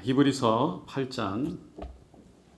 히브리서 8장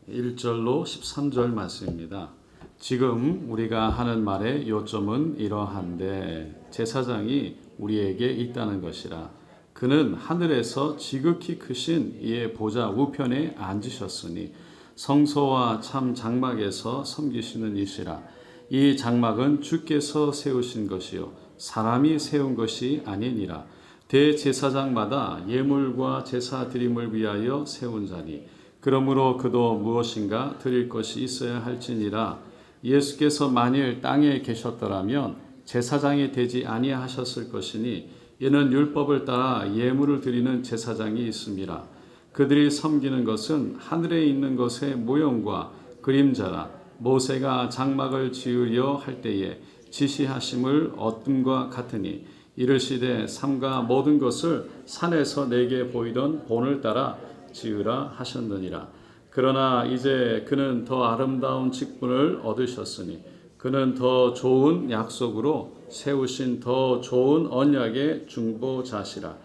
1절로 13절 말씀입니다. 지금 우리가 하는 말의 요점은 이러한데 제사장이 우리에게 있다는 것이라. 그는 하늘에서 지극히 크신 이의 보좌 우편에 앉으셨으니 성소와 참 장막에서 섬기시는 이시라. 이 장막은 주께서 세우신 것이요 사람이 세운 것이 아니니라. 대제사장마다 예물과 제사 드림을 위하여 세운 자니 그러므로 그도 무엇인가 드릴 것이 있어야 할지니라. 예수께서 만일 땅에 계셨더라면 제사장이 되지 아니하셨을 것이니 이는 율법을 따라 예물을 드리는 제사장이 있음이라. 그들이 섬기는 것은 하늘에 있는 것의 모형과 그림자라. 모세가 장막을 지으려 할 때에 지시하심을 얻음과 같으니 이르시되 삼가 모든 것을 산에서 내게 보이던 본을 따라 지으라 하셨느니라. 그러나 이제 그는 더 아름다운 직분을 얻으셨으니 그는 더 좋은 약속으로 세우신 더 좋은 언약의 중보자시라.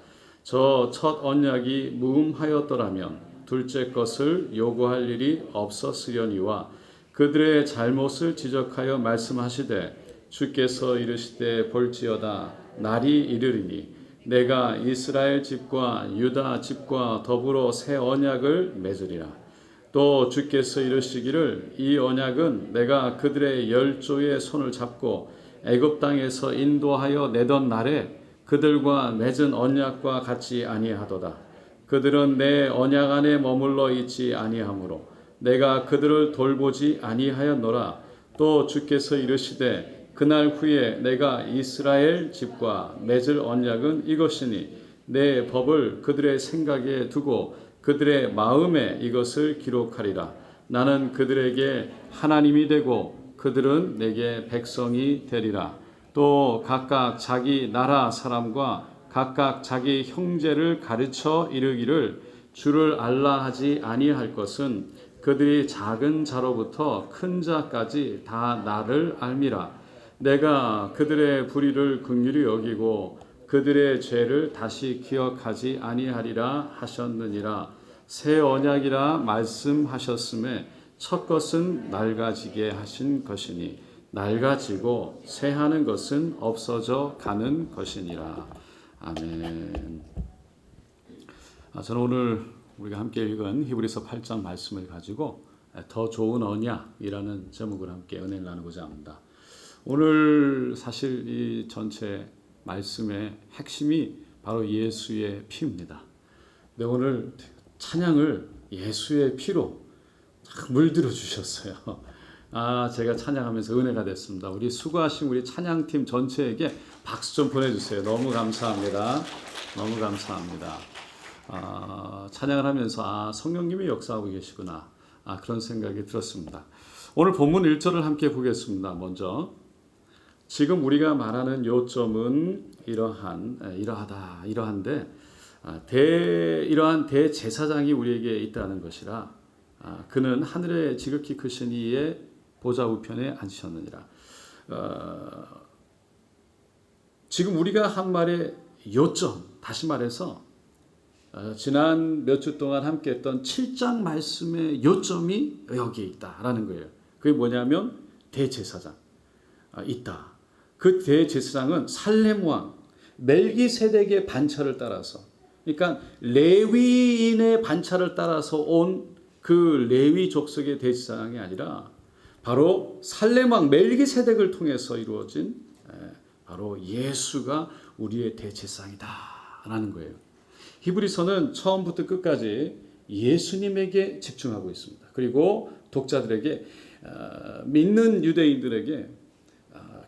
저 첫 언약이 무음하였더라면 둘째 것을 요구할 일이 없었으려니와 그들의 잘못을 지적하여 말씀하시되 주께서 이르시되 볼지어다 날이 이르리니 내가 이스라엘 집과 유다 집과 더불어 새 언약을 맺으리라. 또 주께서 이르시기를 이 언약은 내가 그들의 열조의 손을 잡고 애굽 땅에서 인도하여 내던 날에 그들과 맺은 언약과 같이 아니하도다. 그들은 내 언약 안에 머물러 있지 아니하므로 내가 그들을 돌보지 아니하였노라. 또 주께서 이르시되 그날 후에 내가 이스라엘 집과 맺을 언약은 이것이니 내 법을 그들의 생각에 두고 그들의 마음에 이것을 기록하리라. 나는 그들에게 하나님이 되고 그들은 내게 백성이 되리라. 또 각각 자기 나라 사람과 각각 자기 형제를 가르쳐 이르기를 주를 알라 하지 아니할 것은 그들이 작은 자로부터 큰 자까지 다 나를 알미라. 내가 그들의 불의를 긍휼히 여기고 그들의 죄를 다시 기억하지 아니하리라 하셨느니라. 새 언약이라 말씀하셨음에 첫 것은 낡아지게 하신 것이니 낡아지고 새하는 것은 없어져 가는 것이니라. 아멘. 저는 오늘 우리가 함께 읽은 히브리서 8장 말씀을 가지고 더 좋은 언약이라는 제목을 함께 은혜를 나누고자 합니다. 오늘 사실 이 전체 말씀의 핵심이 바로 예수의 피입니다. 근데 오늘 찬양을 예수의 피로 물들어 주셨어요. 제가 찬양하면서 은혜가 됐습니다. 우리 수고하신 우리 찬양팀 전체에게 박수 좀 보내주세요. 너무 감사합니다. 너무 감사합니다. 찬양을 하면서 성령님이 역사하고 계시구나. 그런 생각이 들었습니다. 오늘 본문 1절을 함께 보겠습니다. 먼저 지금 우리가 말하는 요점은 이러한데 이러한 대제사장이 우리에게 있다는 것이라. 그는 하늘에 지극히 크신 이의 보좌 우편에 앉으셨느니라. 지금 우리가 한 말의 요점, 다시 말해서 지난 몇 주 동안 함께 했던 7장 말씀의 요점이 여기에 있다라는 거예요. 그게 뭐냐면 대제사장 있다. 그 대제사장은 살렘 왕 멜기세덱의 반차를 따라서, 그러니까 레위인의 반차를 따라서 온 그 레위 족속의 대제사장이 아니라 바로 살렘 왕 멜기세덱을 통해서 이루어진 바로 예수가 우리의 대제사장이다라는 거예요. 히브리서는 처음부터 끝까지 예수님에게 집중하고 있습니다. 그리고 독자들에게 믿는 유대인들에게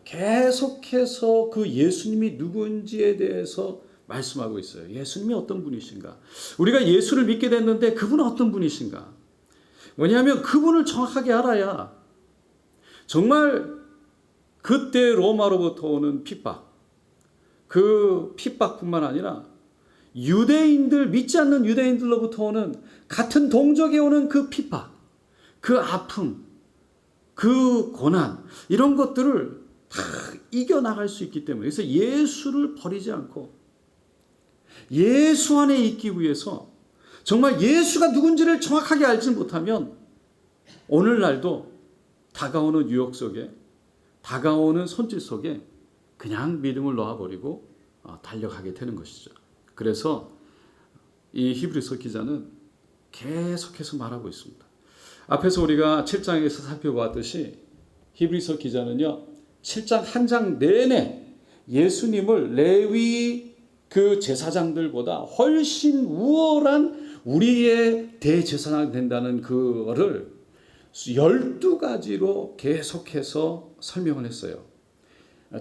계속해서 그 예수님이 누군지에 대해서 말씀하고 있어요. 예수님이 어떤 분이신가? 우리가 예수를 믿게 됐는데 그분은 어떤 분이신가? 왜냐하면 그분을 정확하게 알아야 정말 그때 로마로부터 오는 핍박, 그 핍박뿐만 아니라 유대인들, 믿지 않는 유대인들로부터 오는 같은 동족에 오는 그 핍박, 그 아픔, 그 고난, 이런 것들을 다 이겨나갈 수 있기 때문에, 그래서 예수를 버리지 않고 예수 안에 있기 위해서 정말 예수가 누군지를 정확하게 알지 못하면 오늘날도 다가오는 유혹 속에, 다가오는 손짓 속에 그냥 믿음을 놓아버리고 달려가게 되는 것이죠. 그래서 이 히브리서 기자는 계속해서 말하고 있습니다. 앞에서 우리가 7장에서 살펴보았듯이 히브리서 기자는요, 7장 한 장 내내 예수님을 레위 그 제사장들보다 훨씬 우월한 우리의 대제사장이 된다는 그거를 12가지로 계속해서 설명을 했어요.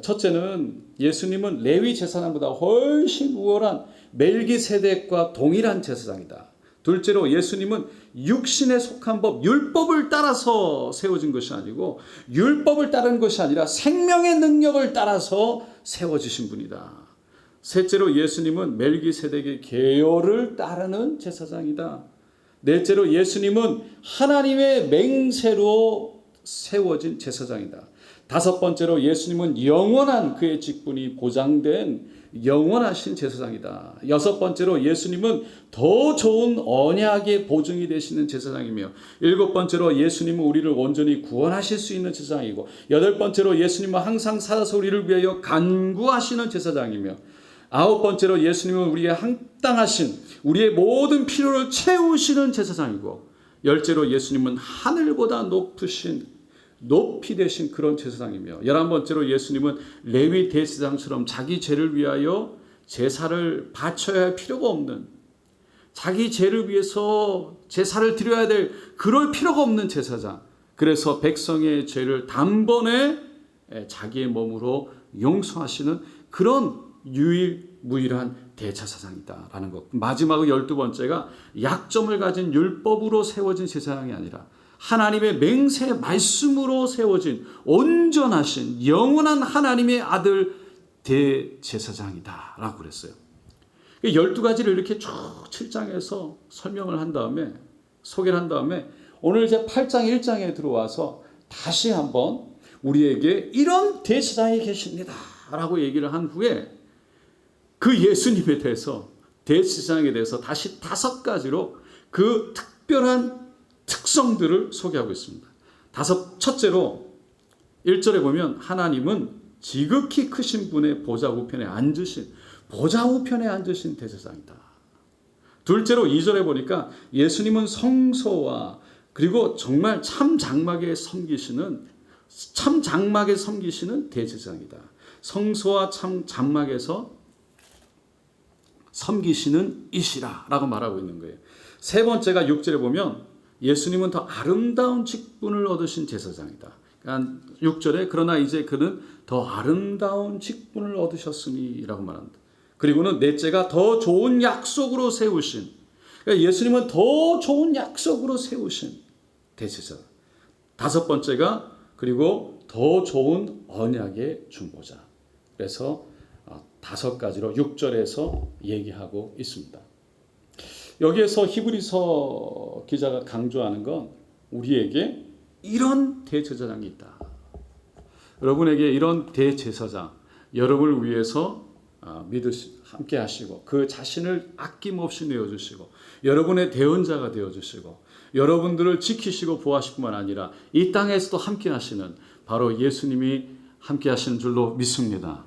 첫째는 예수님은 레위 제사장보다 훨씬 우월한 멜기세덱과 동일한 제사장이다. 둘째로 예수님은 육신에 속한 법, 율법을 따라서 세워진 것이 아니고 율법을 따른 것이 아니라 생명의 능력을 따라서 세워지신 분이다. 셋째로 예수님은 멜기세덱의 계율을 따르는 제사장이다. 넷째로 예수님은 하나님의 맹세로 세워진 제사장이다. 다섯 번째로 예수님은 영원한 그의 직분이 보장된 영원하신 제사장이다. 여섯 번째로 예수님은 더 좋은 언약의 보증이 되시는 제사장이며, 일곱 번째로 예수님은 우리를 온전히 구원하실 수 있는 제사장이고, 여덟 번째로 예수님은 항상 살아서 우리를 위하여 간구하시는 제사장이며, 아홉 번째로 예수님은 우리의 합당하신 우리의 모든 필요를 채우시는 제사장이고, 열째로 예수님은 하늘보다 높이 되신 그런 제사장이며, 11번째로 예수님은 레위 대제사장처럼 자기 죄를 위하여 제사를 바쳐야 할 필요가 없는, 자기 죄를 위해서 제사를 드려야 될 그럴 필요가 없는 제사장. 그래서 백성의 죄를 단번에 자기의 몸으로 용서하시는 그런 유일무이한 대제사장이다라는 것. 마지막으로 12번째가 약점을 가진 율법으로 세워진 제사장이 아니라 하나님의 맹세 말씀으로 세워진 온전하신 영원한 하나님의 아들 대제사장이다 라고 그랬어요. 12가지를 이렇게 쭉 7장에서 설명을 한 다음에, 소개를 한 다음에 오늘 이제 8장 1장에 들어와서 다시 한번 우리에게 이런 대제사장이 계십니다 라고 얘기를 한 후에 그 예수님에 대해서, 대제사장에 대해서 다시 5가지로 그 특별한 특성들을 소개하고 있습니다. 첫째로 1절에 보면 하나님은 지극히 크신 분의 보좌 우편에 앉으신 대제사장이다. 둘째로 2절에 보니까 예수님은 성소와 그리고 정말 참 장막에 섬기시는 대제사장이다. 성소와 참 장막에서 섬기시는 이시라 라고 말하고 있는 거예요. 세 번째가 6절에 보면 예수님은 더 아름다운 직분을 얻으신 제사장이다. 그러니까 6절에 그러나 이제 그는 더 아름다운 직분을 얻으셨으니 라고 말합니다. 그리고는 넷째가 더 좋은 약속으로 세우신, 그러니까 예수님은 더 좋은 약속으로 세우신 대제사장. 다섯 번째가 그리고 더 좋은 언약의 중보자. 그래서 5가지로 6절에서 얘기하고 있습니다. 여기에서 히브리서 기자가 강조하는 건 우리에게 이런 대제사장이 있다. 여러분에게 이런 대제사장, 여러분을 위해서 함께 하시고 그 자신을 아낌없이 내어주시고 여러분의 대언자가 되어주시고 여러분들을 지키시고 보호하실 뿐만 아니라 이 땅에서도 함께 하시는 바로 예수님이 함께 하시는 줄로 믿습니다.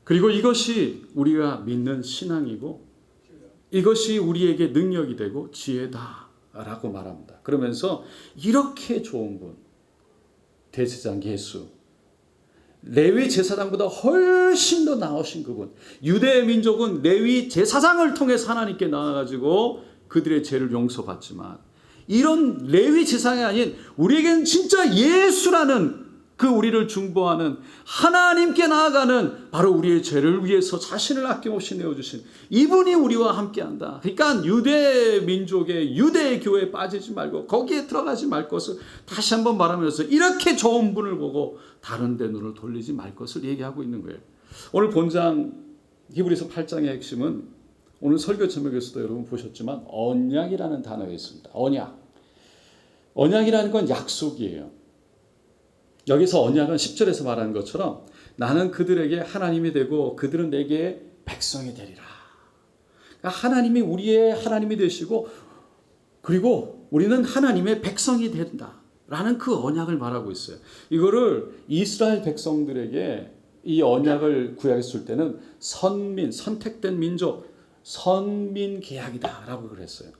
그리고 이것이 우리가 믿는 신앙이고 이것이 우리에게 능력이 되고 지혜다라고 말합니다. 그러면서 이렇게 좋은 분, 대제사장 예수, 레위 제사장보다 훨씬 더 나으신 그분, 유대 민족은 레위 제사장을 통해서 하나님께 나아가지고 그들의 죄를 용서받지만 이런 레위 제사장이 아닌 우리에겐 진짜 예수라는 그 우리를 중보하는 하나님께 나아가는 바로 우리의 죄를 위해서 자신을 아낌없이 내어주신 이분이 우리와 함께한다. 그러니까 유대 민족의 유대 교회에 빠지지 말고 거기에 들어가지 말 것을 다시 한번 말하면서 이렇게 좋은 분을 보고 다른 데 눈을 돌리지 말 것을 얘기하고 있는 거예요. 오늘 본장 히브리서 8장의 핵심은 오늘 설교 제목에서도 여러분 보셨지만 언약이라는 단어가 있습니다. 언약이라는 건 약속이에요. 여기서 언약은 10절에서 말하는 것처럼 나는 그들에게 하나님이 되고 그들은 내게 백성이 되리라. 하나님이 우리의 하나님이 되시고 그리고 우리는 하나님의 백성이 된다라는 그 언약을 말하고 있어요. 이거를 이스라엘 백성들에게 이 언약을 구약에서 줄 때는 선민, 선택된 민족, 선민 계약이다라고 그랬어요.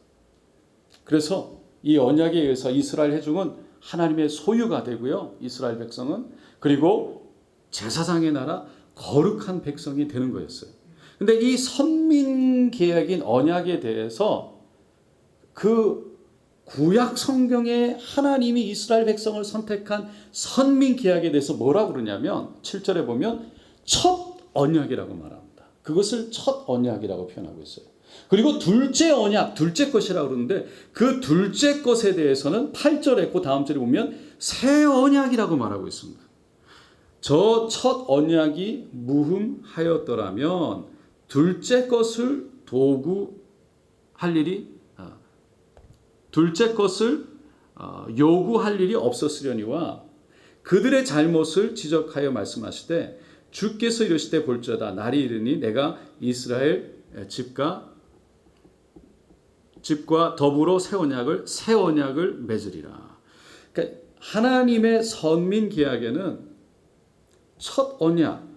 그래서 이 언약에 의해서 이스라엘 회중은 하나님의 소유가 되고요. 이스라엘 백성은 그리고 제사장의 나라 거룩한 백성이 되는 거였어요. 근데 이 선민 계약인 언약에 대해서 그 구약 성경에 하나님이 이스라엘 백성을 선택한 선민 계약에 대해서 뭐라고 그러냐면 7절에 보면 첫 언약이라고 말합니다. 그것을 첫 언약이라고 표현하고 있어요. 그리고 둘째 언약, 둘째 것이라고 그러는데 그 둘째 것에 대해서는 8절에 그 다음 절에 보면 새 언약이라고 말하고 있습니다. 저 첫 언약이 무흠하였더라면 둘째 것을 도구할 일이 둘째 것을 요구할 일이 없었으려니와 그들의 잘못을 지적하여 말씀하시되 주께서 이르시되 볼지어다 날이 이르니 내가 이스라엘 집과 더불어 새 언약을 맺으리라. 그러니까 하나님의 선민 계약에는 첫 언약,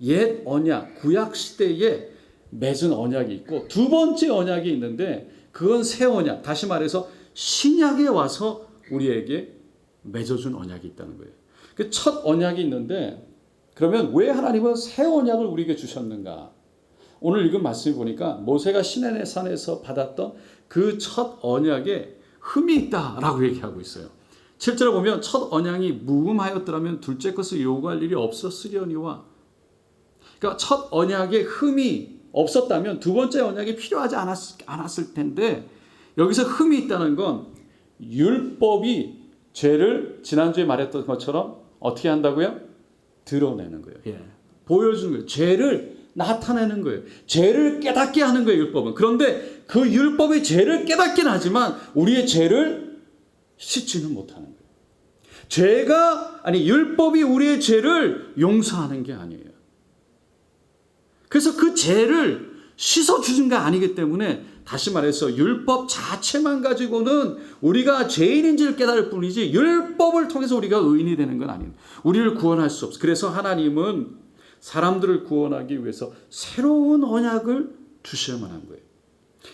옛 언약, 구약 시대에 맺은 언약이 있고 두 번째 언약이 있는데 그건 새 언약, 다시 말해서 신약에 와서 우리에게 맺어준 언약이 있다는 거예요. 그 첫 언약이 있는데 그러면 왜 하나님은 새 언약을 우리에게 주셨는가? 오늘 읽은 말씀을 보니까 모세가 시내의 산에서 받았던 그 첫 언약에 흠이 있다라고 얘기하고 있어요. 7절에 보면 첫 언약이 무음하였더라면 둘째 것을 요구할 일이 없었으려니와 그러니까 첫 언약에 흠이 없었다면 두 번째 언약이 필요하지 않았을 텐데 여기서 흠이 있다는 건 율법이 죄를 지난주에 말했던 것처럼 어떻게 한다고요? 드러내는 거예요. 보여주는 거예요. 죄를 나타내는 거예요. 죄를 깨닫게 하는 거예요. 율법은. 그런데 그 율법이 죄를 깨닫긴 하지만 우리의 죄를 씻지는 못하는 거예요. 율법이 우리의 죄를 용서하는 게 아니에요. 그래서 그 죄를 씻어주는 게 아니기 때문에 다시 말해서 율법 자체만 가지고는 우리가 죄인인지를 깨달을 뿐이지 율법을 통해서 우리가 의인이 되는 건 아니에요. 우리를 구원할 수 없어요. 그래서 하나님은 사람들을 구원하기 위해서 새로운 언약을 주셔야만 한 거예요.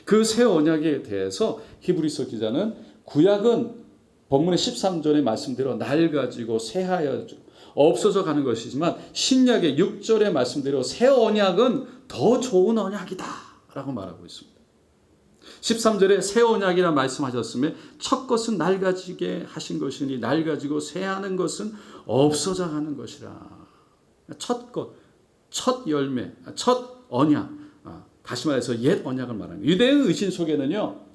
그 새 언약에 대해서 히브리서 기자는 구약은 본문의 13절의 말씀대로 낡아지고 쇠하여지고 없어져 가는 것이지만 신약의 6절의 말씀대로 새 언약은 더 좋은 언약이다 라고 말하고 있습니다. 13절에 새 언약이라 말씀하셨으면 첫 것은 낡아지게 하신 것이니 낡아지고 쇠하는 것은 없어져 가는 것이라. 첫 것, 첫 열매, 첫 언약, 다시 말해서 옛 언약을 말하는 거예요. 유대의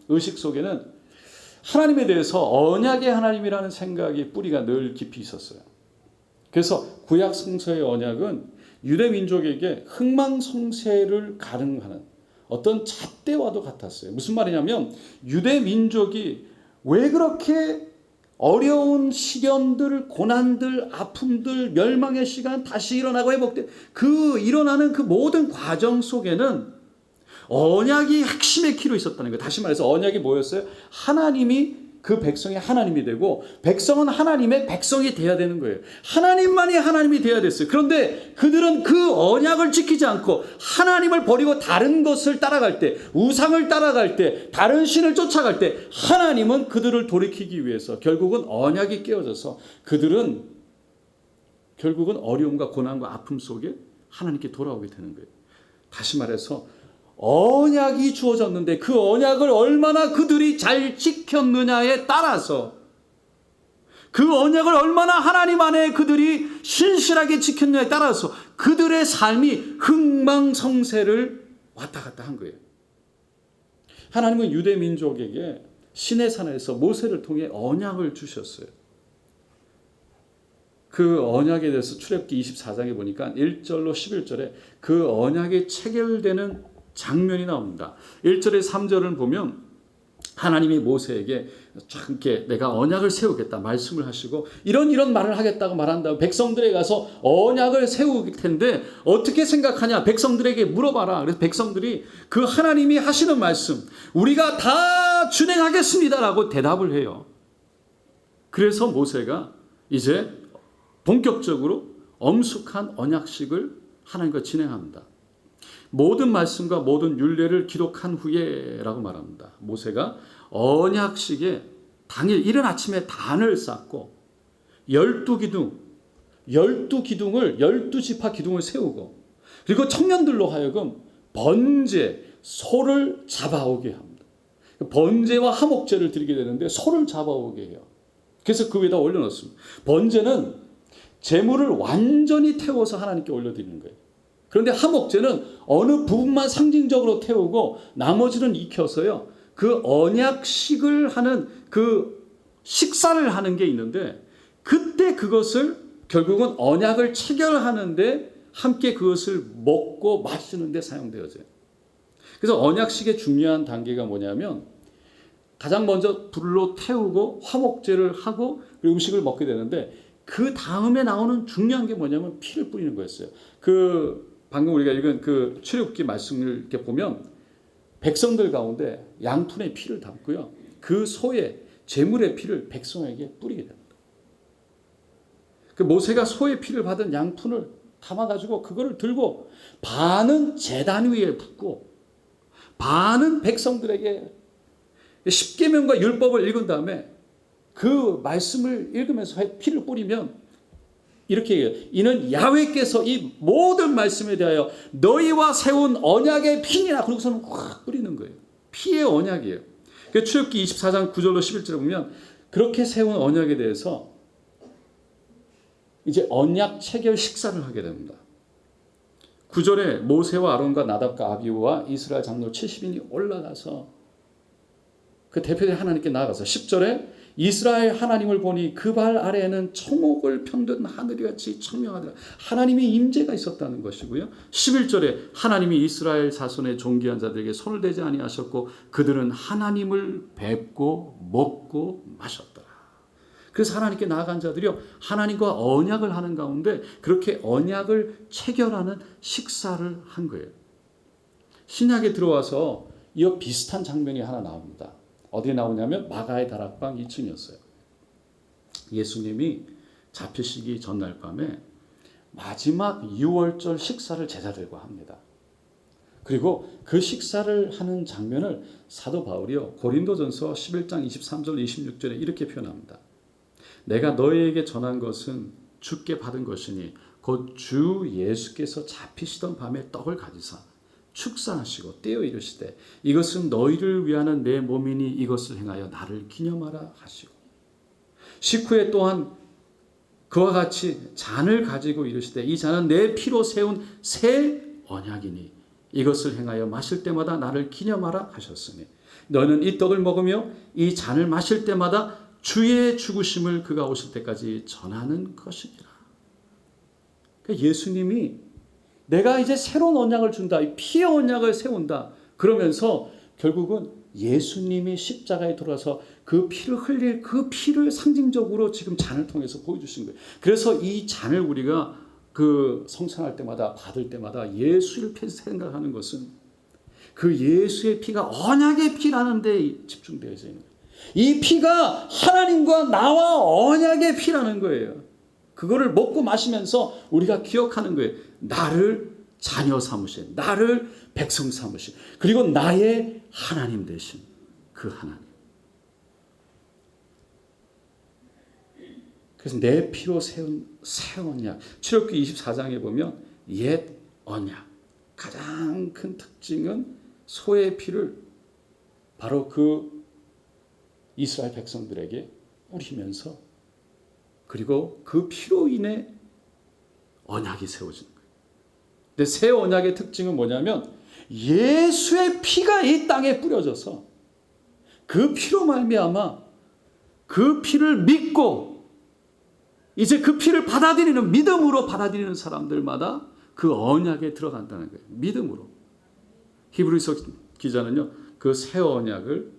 의식 속에는 하나님에 대해서 언약의 하나님이라는 생각이 뿌리가 늘 깊이 있었어요. 그래서 구약 성서의 언약은 유대 민족에게 흥망성쇠를 가능하는 어떤 잣대와도 같았어요. 무슨 말이냐면 유대 민족이 왜 그렇게 어려운 시련들, 고난들, 아픔들, 멸망의 시간 다시 일어나고 회복돼 일어나는 그 모든 과정 속에는 언약이 핵심의 키로 있었다는 거예요. 다시 말해서 언약이 뭐였어요? 하나님이 그 백성의 하나님이 되고 백성은 하나님의 백성이 돼야 되는 거예요. 하나님만이 하나님이 돼야 됐어요. 그런데 그들은 그 언약을 지키지 않고 하나님을 버리고 다른 것을 따라갈 때, 우상을 따라갈 때, 다른 신을 쫓아갈 때 하나님은 그들을 돌이키기 위해서 결국은 언약이 깨어져서 그들은 결국은 어려움과 고난과 아픔 속에 하나님께 돌아오게 되는 거예요. 다시 말해서 언약이 주어졌는데 그 언약을 얼마나 그들이 잘 지켰느냐에 따라서 그 언약을 얼마나 하나님 안에 그들이 신실하게 지켰느냐에 따라서 그들의 삶이 흥망성쇠를 왔다 갔다 한 거예요. 하나님은 유대 민족에게 시내산에서 모세를 통해 언약을 주셨어요. 그 언약에 대해서 출애굽기 24장에 보니까 1절로 11절에 그 언약이 체결되는 장면이 나옵니다. 1절에 3절을 보면 하나님이 모세에게 참 이렇게 내가 언약을 세우겠다 말씀을 하시고 이런 말을 하겠다고 말한다고 백성들에게 가서 언약을 세울 텐데 어떻게 생각하냐 백성들에게 물어봐라. 그래서 백성들이 그 하나님이 하시는 말씀 우리가 다 준행하겠습니다라고 대답을 해요. 그래서 모세가 이제 본격적으로 엄숙한 언약식을 하나님과 진행합니다. 모든 말씀과 모든 율례를 기록한 후에라고 말합니다. 모세가 언약식에 당일 이른 아침에 단을 쌓고 12기둥을 12지파 기둥을 세우고 그리고 청년들로 하여금 번제 소를 잡아오게 합니다. 번제와 화목제를 드리게 되는데 소를 잡아오게 해요. 그래서 그 위에다 올려놓습니다. 번제는 제물을 완전히 태워서 하나님께 올려드리는 거예요. 그런데 화목제는 어느 부분만 상징적으로 태우고 나머지는 익혀서요. 그 언약식을 하는 그 식사를 하는 게 있는데 그때 그것을 결국은 언약을 체결하는데 함께 그것을 먹고 마시는 데 사용되어져요. 그래서 언약식의 중요한 단계가 뭐냐면 가장 먼저 불로 태우고 화목제를 하고 음식을 먹게 되는데 그 다음에 나오는 중요한 게 뭐냐면 피를 뿌리는 거였어요. 방금 우리가 읽은 그 출애굽기 말씀을 이렇게 보면 백성들 가운데 양푼의 피를 담고요. 그 소의 제물의 피를 백성에게 뿌리게 됩니다. 그 모세가 소의 피를 받은 양푼을 담아가지고 그거를 들고 반은 제단 위에 붓고 반은 백성들에게 십계명과 율법을 읽은 다음에 그 말씀을 읽으면서 피를 뿌리면 이렇게 얘기해요. 이는 야훼께서 이 모든 말씀에 대하여 너희와 세운 언약의 피니라. 그러고서는 확 뿌리는 거예요. 피의 언약이에요. 출애굽기 24장 9절로 11절에 보면 그렇게 세운 언약에 대해서 이제 언약 체결 식사를 하게 됩니다. 9절에 모세와 아론과 나답과 아비후와 이스라엘 장로 70인이 올라가서 그 대표된 하나님께 나아가서 10절에 이스라엘 하나님을 보니 그 발 아래에는 청옥을 편든 하늘이 같이 청명하더라. 하나님의 임재가 있었다는 것이고요. 11절에 하나님이 이스라엘 자손의 존귀한 자들에게 손을 대지 아니하셨고 그들은 하나님을 뵙고 먹고 마셨더라. 그래서 하나님께 나아간 자들이요 하나님과 언약을 하는 가운데 그렇게 언약을 체결하는 식사를 한 거예요. 신약에 들어와서 이 비슷한 장면이 하나 나옵니다. 어디에 나오냐면 마가의 다락방 2층이었어요. 예수님이 잡히시기 전날 밤에 마지막 유월절 식사를 제자들과 합니다. 그리고 그 식사를 하는 장면을 사도 바울이요 고린도전서 11장 23절 26절에 이렇게 표현합니다. 내가 너희에게 전한 것은 주께 받은 것이니 곧 주 예수께서 잡히시던 밤에 떡을 가지사 축사하시고 떼어 이르시되 이것은 너희를 위하는 내 몸이니 이것을 행하여 나를 기념하라 하시고 식후에 또한 그와 같이 잔을 가지고 이르시되 이 잔은 내 피로 세운 새 언약이니 이것을 행하여 마실 때마다 나를 기념하라 하셨으니 너는 이 떡을 먹으며 이 잔을 마실 때마다 주의 죽으심을 그가 오실 때까지 전하는 것이니라. 그러니까 예수님이 내가 이제 새로운 언약을 준다. 피의 언약을 세운다. 그러면서 결국은 예수님이 십자가에 돌아서 그 피를 흘릴 그 피를 상징적으로 지금 잔을 통해서 보여주신 거예요. 그래서 이 잔을 우리가 그 성찬할 때마다 받을 때마다 예수를 생각하는 것은 그 예수의 피가 언약의 피라는 데 집중되어 있는 거예요. 이 피가 하나님과 나와 언약의 피라는 거예요. 그거를 먹고 마시면서 우리가 기억하는 거예요. 나를 자녀 삼으신, 나를 백성 삼으신, 그리고 나의 하나님 되신 그 하나님. 그래서 내 피로 세운 새 언약. 출애굽기 24장에 보면 옛 언약. 가장 큰 특징은 소의 피를 바로 그 이스라엘 백성들에게 뿌리면서 그리고 그 피로 인해 언약이 세워지는 거예요. 근데 새 언약의 특징은 뭐냐면 예수의 피가 이 땅에 뿌려져서 그 피로 말미암아 그 피를 믿고 이제 그 피를 받아들이는 믿음으로 받아들이는 사람들마다 그 언약에 들어간다는 거예요. 믿음으로. 히브리서 기자는요. 그 새 언약을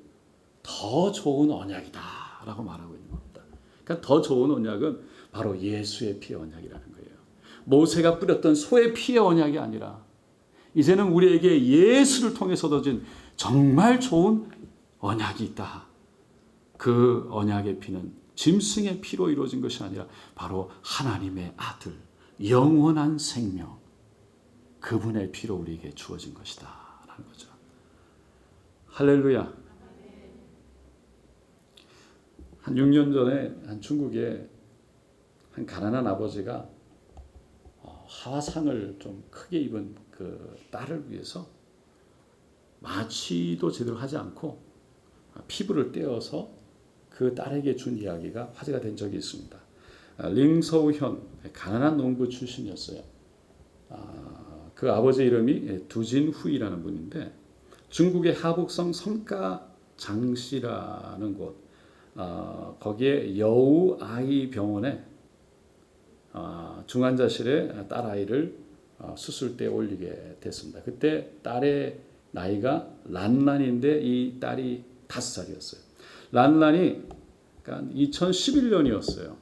더 좋은 언약이다라고 말하고 있는 겁니다. 그러니까 더 좋은 언약은 바로 예수의 피의 언약이라는 거예요. 모세가 뿌렸던 소의 피의 언약이 아니라 이제는 우리에게 예수를 통해서 얻어진 정말 좋은 언약이 있다. 그 언약의 피는 짐승의 피로 이루어진 것이 아니라 바로 하나님의 아들, 영원한 생명, 그분의 피로 우리에게 주어진 것이다 라는 거죠. 할렐루야. 한 6년 전에 한 중국에 한 가난한 아버지가 화상을 좀 크게 입은 그 딸을 위해서 마취도 제대로 하지 않고 피부를 떼어서 그 딸에게 준 이야기가 화제가 된 적이 있습니다. 링서우현, 가난한 농부 출신이었어요. 그 아버지 이름이 두진후이라는 분인데 중국의 하북성 성가장시라는 곳, 거기에 여우 아이 병원에 중환자실에 딸아이를 수술대에 올리게 됐습니다. 그때 딸의 나이가 란란인데 이 딸이 5살이었어요. 란란이 그러니까 2011년이었어요.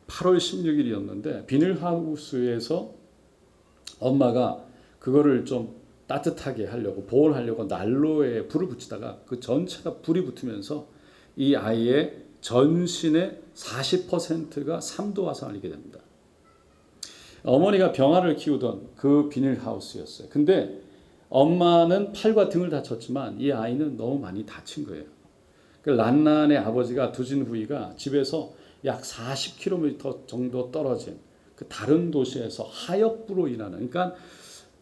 8월 16일이었는데 비닐하우스에서 엄마가 그거를 좀 따뜻하게 하려고 보온하려고 난로에 불을 붙이다가 그 전체가 불이 붙으면서 이 아이의 전신의 40%가 3도 화상을 입게 됩니다. 어머니가 병아를 키우던 그 비닐하우스였어요. 근데 엄마는 팔과 등을 다쳤지만 이 아이는 너무 많이 다친 거예요. 그 란란의 아버지가 두진후이가 집에서 약 40km 정도 떨어진 그 다른 도시에서 하역부로 일하는, 그러니까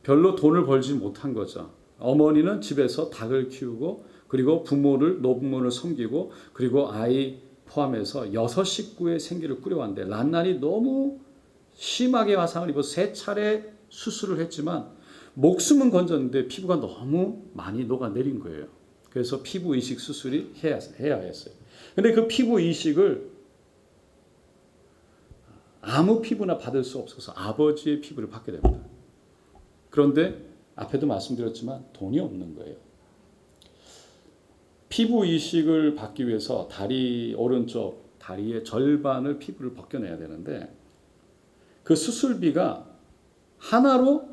별로 돈을 벌지 못한 거죠. 어머니는 집에서 닭을 키우고 그리고 노부모를 섬기고 그리고 아이 포함해서 6식구의 생계를 꾸려왔는데 란란이 너무 심하게 화상을 입어서 3차례 수술을 했지만 목숨은 건졌는데 피부가 너무 많이 녹아내린 거예요. 그래서 피부 이식 수술이 해야 했어요. 근데 그 피부 이식을 아무 피부나 받을 수 없어서 아버지의 피부를 받게 됩니다. 그런데 앞에도 말씀드렸지만 돈이 없는 거예요. 피부 이식을 받기 위해서 오른쪽 다리의 절반을 피부를 벗겨내야 되는데 그 수술비가 하나로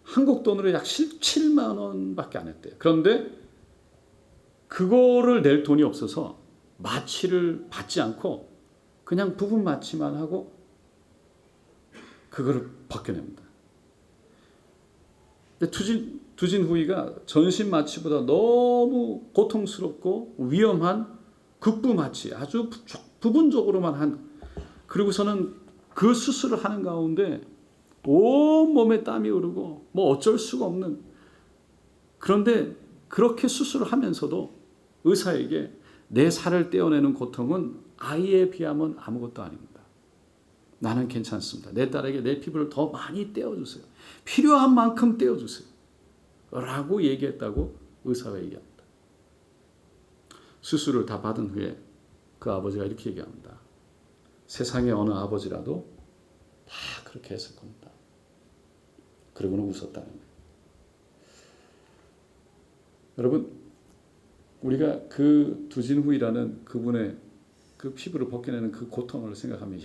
한국 돈으로 약 7만 원밖에 안 했대요. 그런데 그거를 낼 돈이 없어서 마취를 받지 않고 그냥 부분 마취만 하고 그거를 벗겨냅니다. 근데 두진후이가 전신 마취보다 너무 고통스럽고 위험한 극부 마취, 아주 부분적으로만 그리고서는 그 수술을 하는 가운데 온 몸에 땀이 흐르고 뭐 어쩔 수가 없는, 그런데 그렇게 수술을 하면서도 의사에게 내 살을 떼어내는 고통은 아이에 비하면 아무것도 아닙니다. 나는 괜찮습니다. 내 딸에게 내 피부를 더 많이 떼어주세요. 필요한 만큼 떼어주세요. 라고 얘기했다고 의사가 얘기합니다. 수술을 다 받은 후에 그 아버지가 이렇게 얘기합니다. 세상의 어느 아버지라도 다 그렇게 했을 겁니다. 그러고는 웃었다는 거예요. 여러분, 우리가 그 두진후이라는 그분의 그 피부를 벗겨내는 그 고통을 생각하면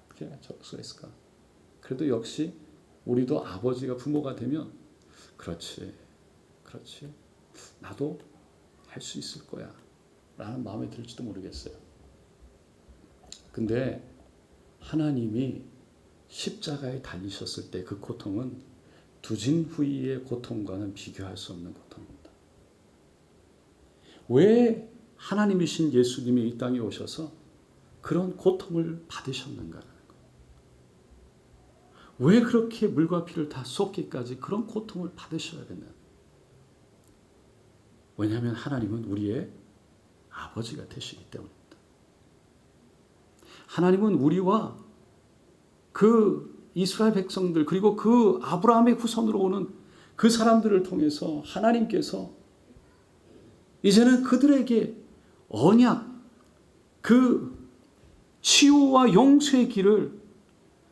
어떻게 저럴 수가 있을까? 그래도 역시 우리도 아버지가 부모가 되면 그렇지 나도 할 수 있을 거야 라는 마음이 들지도 모르겠어요. 근데 하나님이 십자가에 달리셨을 때 그 고통은 두진후이의 고통과는 비교할 수 없는 고통입니다. 왜 하나님이신 예수님이 이 땅에 오셔서 그런 고통을 받으셨는가라는 거예요. 왜 그렇게 물과 피를 다 쏟기까지 그런 고통을 받으셔야 되나? 왜냐하면 하나님은 우리의 아버지가 되시기 때문입니다. 하나님은 우리와 그 이스라엘 백성들 그리고 그 아브라함의 후손으로 오는 그 사람들을 통해서 하나님께서 이제는 그들에게 언약, 그 치유와 용서의 길을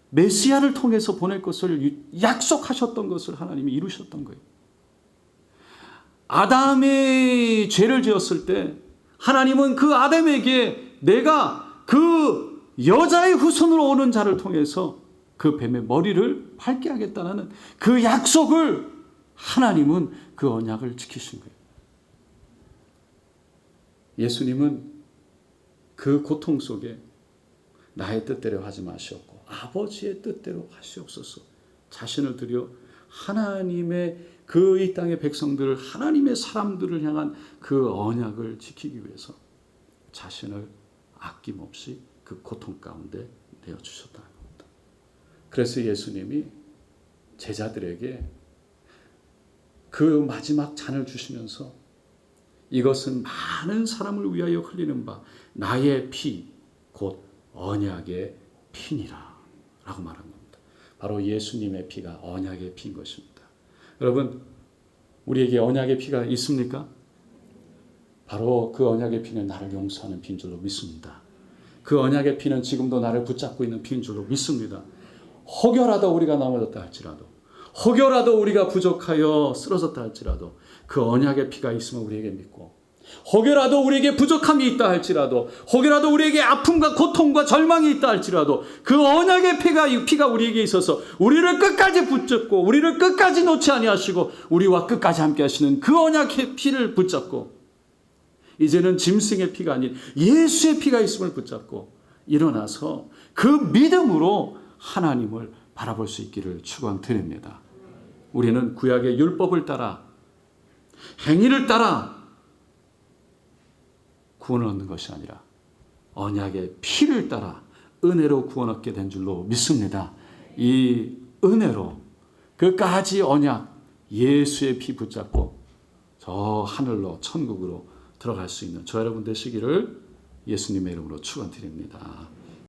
메시아를 통해서 보낼 것을 약속하셨던 것을 하나님이 이루셨던 거예요. 아담이 죄를 지었을 때 하나님은 그 아담에게 내가 그 여자의 후손으로 오는 자를 통해서 그 뱀의 머리를 밟게 하겠다는 그 약속을 하나님은 그 언약을 지키신 거예요. 예수님은 그 고통 속에 나의 뜻대로 하지 마시옵고 아버지의 뜻대로 하시옵소서 자신을 들여 하나님의 그 이 땅의 백성들을 하나님의 사람들을 향한 그 언약을 지키기 위해서 자신을 아낌없이 그 고통 가운데 내어주셨다는 겁니다. 그래서 예수님이 제자들에게 그 마지막 잔을 주시면서 이것은 많은 사람을 위하여 흘리는 바 나의 피 곧 언약의 피니라 라고 말한 겁니다. 바로 예수님의 피가 언약의 피인 것입니다. 여러분 우리에게 언약의 피가 있습니까? 바로 그 언약의 피는 나를 용서하는 피인 줄로 믿습니다. 그 언약의 피는 지금도 나를 붙잡고 있는 피인 줄로 믿습니다. 혹여라도 우리가 넘어졌다 할지라도 혹여라도 우리가 부족하여 쓰러졌다 할지라도 그 언약의 피가 있으면 우리에게 믿고 혹여라도 우리에게 부족함이 있다 할지라도 혹여라도 우리에게 아픔과 고통과 절망이 있다 할지라도 그 언약의 피가 우리에게 있어서 우리를 끝까지 붙잡고 우리를 끝까지 놓지 아니하시고 우리와 끝까지 함께 하시는 그 언약의 피를 붙잡고 이제는 짐승의 피가 아닌 예수의 피가 있음을 붙잡고 일어나서 그 믿음으로 하나님을 바라볼 수 있기를 축원드립니다. 우리는 구약의 율법을 따라 행위를 따라 구원을 얻는 것이 아니라 언약의 피를 따라 은혜로 구원 얻게 된 줄로 믿습니다. 이 은혜로 끝까지 언약 예수의 피 붙잡고 저 하늘로 천국으로 들어갈 수 있는 저 여러분 되시기를 예수님의 이름으로 축원드립니다.